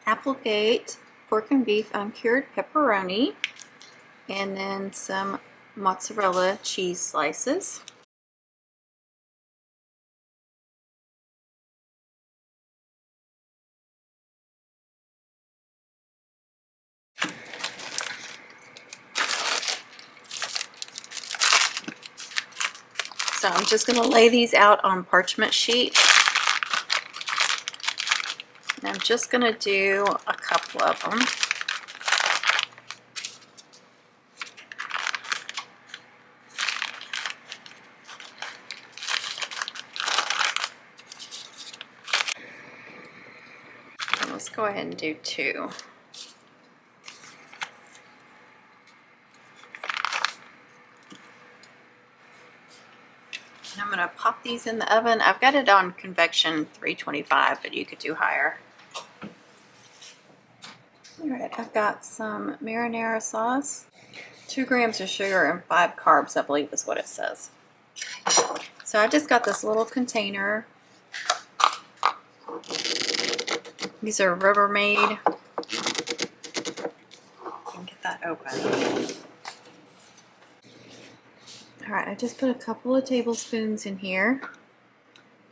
Applegate pork and beef uncured pepperoni, and then some mozzarella cheese slices. So I'm just going to lay these out on parchment sheet. And I'm just going to do a couple of them. And let's go ahead and do 2. I'm going to pop these in the oven. I've got it on convection 325, but you could do higher. Alright, I've got some marinara sauce, 2 grams of sugar, and 5 carbs, I believe is what it says. So I just got this little container. These are Rubbermaid. Get that open. Alright, I just put a couple of tablespoons in here.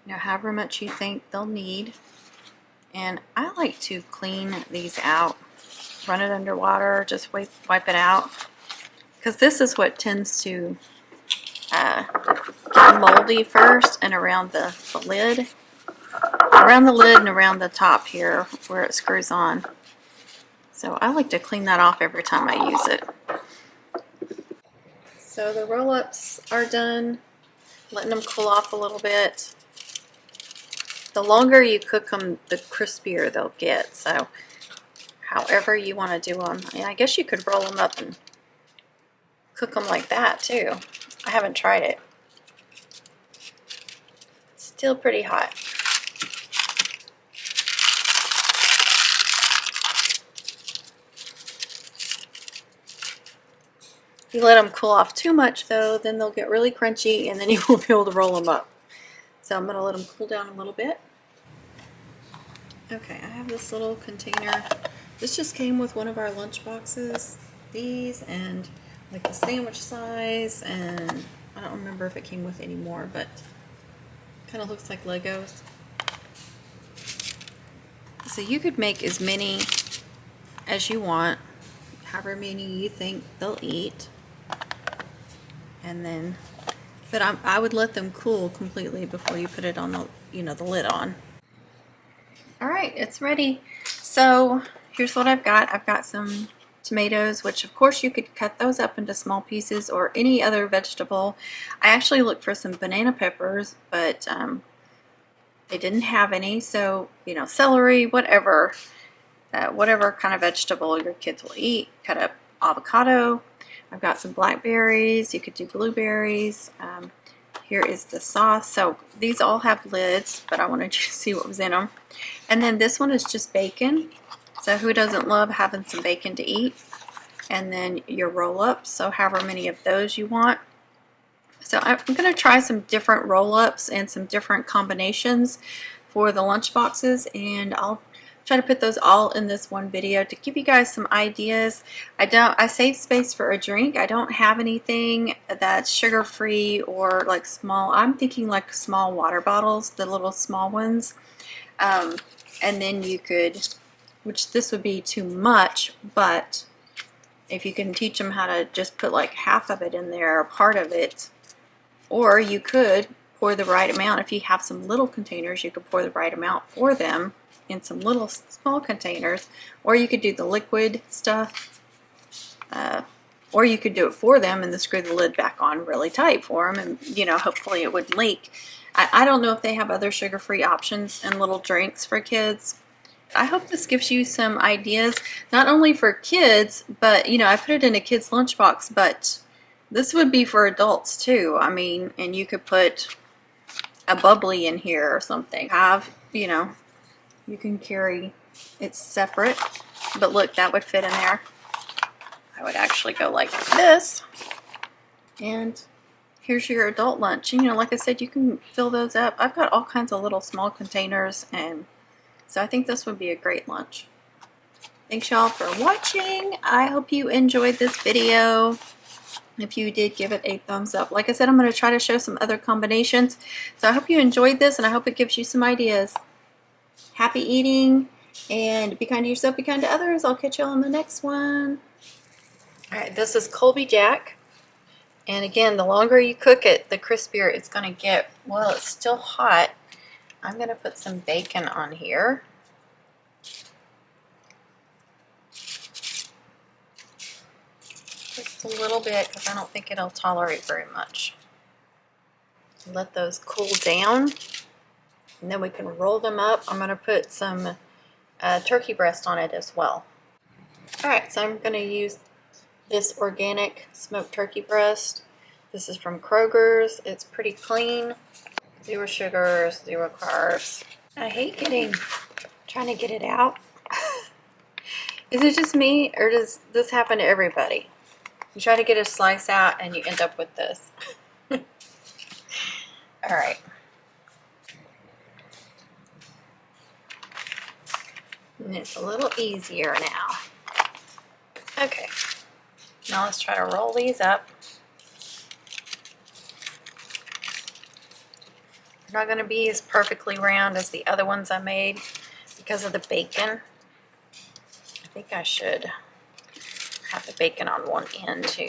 You know, however much you think they'll need. And I like to clean these out. Run it under water, just wipe it out. Because this is what tends to get moldy first, and around the lid. Around the lid and around the top here where it screws on. So I like to clean that off every time I use it. So the roll-ups are done, letting them cool off a little bit. The longer you cook them, the crispier they'll get. So however you want to do them. And I guess you could roll them up and cook them like that too. I haven't tried it. It's still pretty hot. If you let them cool off too much though, then they'll get really crunchy and then you won't be able to roll them up. So I'm going to let them cool down a little bit. Okay, I have this little container. This just came with one of our lunch boxes. These and like the sandwich size, and I don't remember if it came with any more, but kind of looks like Legos. So you could make as many as you want, however many you think they'll eat. And then, but I would let them cool completely before you put it on the, the lid on. All right, it's ready. So here's what I've got. I've got some tomatoes, which of course you could cut those up into small pieces, or any other vegetable. I actually looked for some banana peppers, but they didn't have any. So, celery, whatever kind of vegetable your kids will eat. Cut up avocado. I've got some blackberries. You could do blueberries. Here is the sauce. So these all have lids, but I wanted you to see what was in them. And then this one is just bacon. So who doesn't love having some bacon to eat? And then your roll-ups, so however many of those you want. So I'm going to try some different roll-ups and some different combinations for the lunch boxes, and I'll try to put those all in this one video to give you guys some ideas. I saved space for a drink. I don't have anything that's sugar-free or like small. I'm thinking like small water bottles, the little small ones. And then you could, which this would be too much, but if you can teach them how to just put like half of it in there or part of it, or you could pour the right amount. If you have some little containers, you could pour the right amount for them in some little small containers, or you could do the liquid stuff, or you could do it for them and then screw the lid back on really tight for them, and hopefully it wouldn't leak. I don't know if they have other sugar-free options and little drinks for kids. I hope this gives you some ideas, not only for kids, but I put it in a kid's lunchbox, but this would be for adults too. I mean, and you could put a bubbly in here or something. You can carry it separate, but look, that would fit in there. I would actually go like this, and here's your adult lunch. And like I said, you can fill those up. I've got all kinds of little small containers, and so I think this would be a great lunch. Thanks y'all for watching. I hope you enjoyed this video. If you did, give it a thumbs up. Like I said, I'm going to try to show some other combinations. So I hope you enjoyed this, and I hope it gives you some ideas. Happy eating, and be kind to yourself, be kind to others. I'll catch you on the next one. All right, this is Colby Jack. And again, the longer you cook it, the crispier it's going to get. While it's still hot, I'm going to put some bacon on here. Just a little bit, because I don't think it'll tolerate very much. Let those cool down, and then we can roll them up. I'm going to put some turkey breast on it as well. Alright, so I'm going to use this organic smoked turkey breast. This is from Kroger's. It's pretty clean. 0 sugars, 0 carbs. I hate trying to get it out. Is it just me, or does this happen to everybody? You try to get a slice out and you end up with this. Alright. And it's a little easier now. Okay. Now let's try to roll these up. They're not going to be as perfectly round as the other ones I made because of the bacon. I think I should have the bacon on one end too.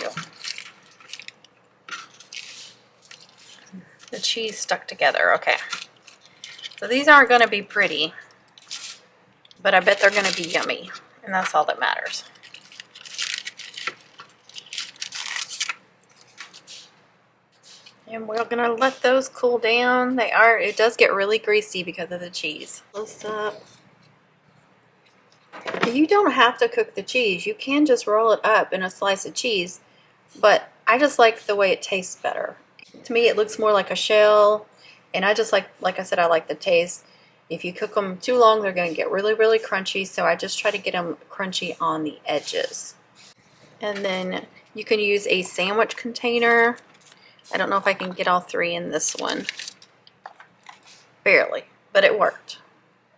The cheese stuck together. Okay. So these aren't going to be pretty, but I bet they're going to be yummy, and that's all that matters. And we're going to let those cool down. It does get really greasy because of the cheese. Close up. You don't have to cook the cheese. You can just roll it up in a slice of cheese, but I just like the way it tastes better. To me, it looks more like a shell, and I just like I said, I like the taste. If you cook them too long, they're going to get really, really crunchy, so I just try to get them crunchy on the edges. And then you can use a sandwich container. I don't know if I can get all 3 in this one. Barely, but it worked.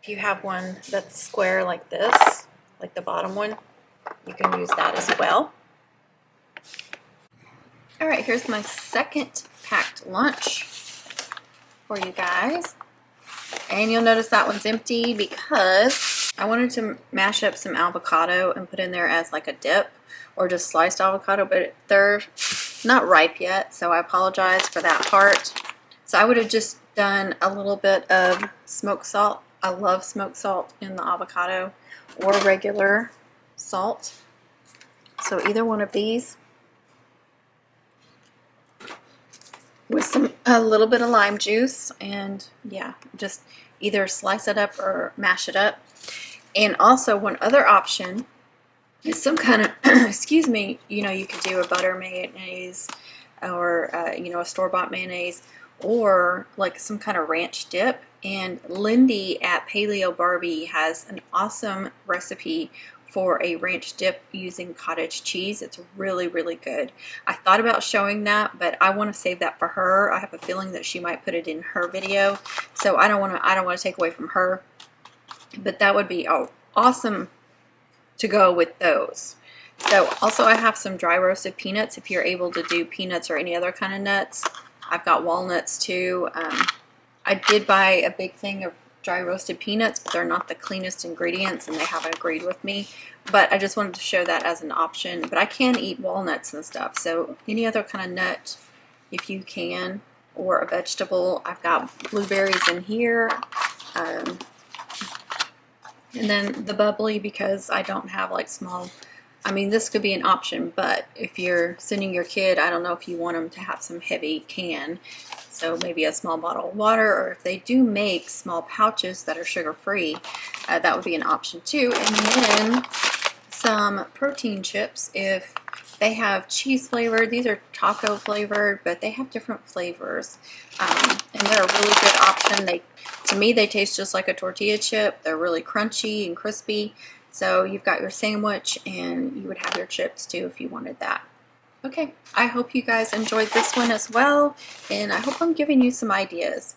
If you have one that's square like this, like the bottom one, you can use that as well. Alright, here's my second packed lunch for you guys. And you'll notice that one's empty because I wanted to mash up some avocado and put in there as like a dip, or just sliced avocado, but they're not ripe yet, so I apologize for that part. So I would have just done a little bit of smoked salt. I love smoked salt in the avocado, or regular salt. So either one of these with a little bit of lime juice, and yeah, just either slice it up or mash it up. And also one other option is some kind of excuse me, you know, you could do a butter mayonnaise, or a store-bought mayonnaise, or like some kind of ranch dip. And Lindy at Paleo Barbie has an awesome recipe for a ranch dip using cottage cheese. It's really, really good. I thought about showing that, but I want to save that for her. I have a feeling that she might put it in her video, so I don't want to take away from her. But that would be awesome to go with those. So also I have some dry roasted peanuts if you're able to do peanuts or any other kind of nuts. I've got walnuts too. I did buy a big thing of dry roasted peanuts, but they're not the cleanest ingredients and they haven't agreed with me. But I just wanted to show that as an option. But I can eat walnuts and stuff, so any other kind of nut if you can, or a vegetable. I've got blueberries in here. And then the bubbly, because I don't have like small, I mean this could be an option, but if you're sending your kid, I don't know if you want them to have some heavy can. So maybe a small bottle of water, or if they do make small pouches that are sugar-free, that would be an option too. And then some protein chips if they have cheese flavored. These are taco flavored, but they have different flavors. And they're a really good option. To me, they taste just like a tortilla chip. They're really crunchy and crispy. So you've got your sandwich, and you would have your chips too if you wanted that. Okay, I hope you guys enjoyed this one as well, and I hope I'm giving you some ideas.